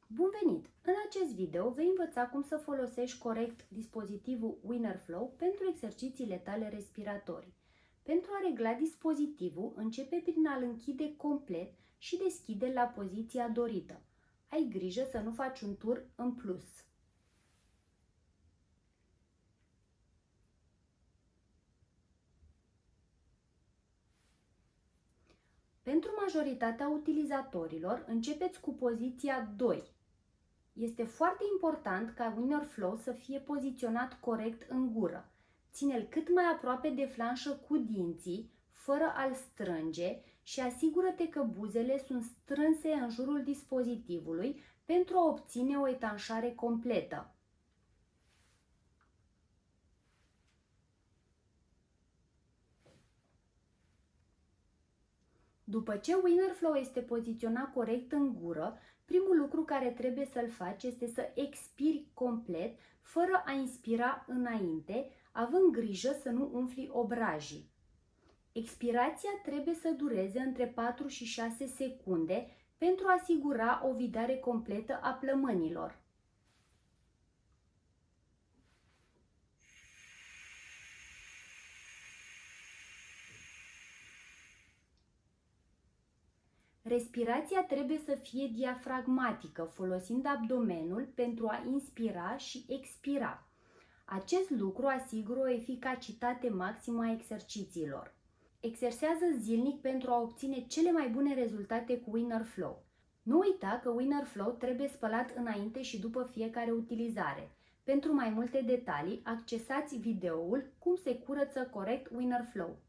Bun venit! În acest video vei învăța cum să folosești corect dispozitivul WinnerFlow pentru exercițiile tale respiratorii. Pentru a regla dispozitivul, începe prin a-l închide complet și deschide la poziția dorită. Ai grijă să nu faci un tur în plus. Pentru majoritatea utilizatorilor, începeți cu poziția 2. Este foarte important ca WinnerFlow să fie poziționat corect în gură. Ține-l cât mai aproape de flanșă cu dinții, fără a-l strânge și asigură-te că buzele sunt strânse în jurul dispozitivului pentru a obține o etanșare completă. După ce WinnerFlow este poziționat corect în gură, primul lucru care trebuie să-l faci este să expiri complet, fără a inspira înainte, având grijă să nu umfli obrajii. Expirația trebuie să dureze între 4 și 6 secunde pentru a asigura o vidare completă a plămânilor. Respirația trebuie să fie diafragmatică, folosind abdomenul pentru a inspira și expira. Acest lucru asigură o eficacitate maximă a exercițiilor. Exersează zilnic pentru a obține cele mai bune rezultate cu WinnerFlow. Nu uita că WinnerFlow trebuie spălat înainte și după fiecare utilizare. Pentru mai multe detalii, accesați videoul Cum se curăță corect WinnerFlow.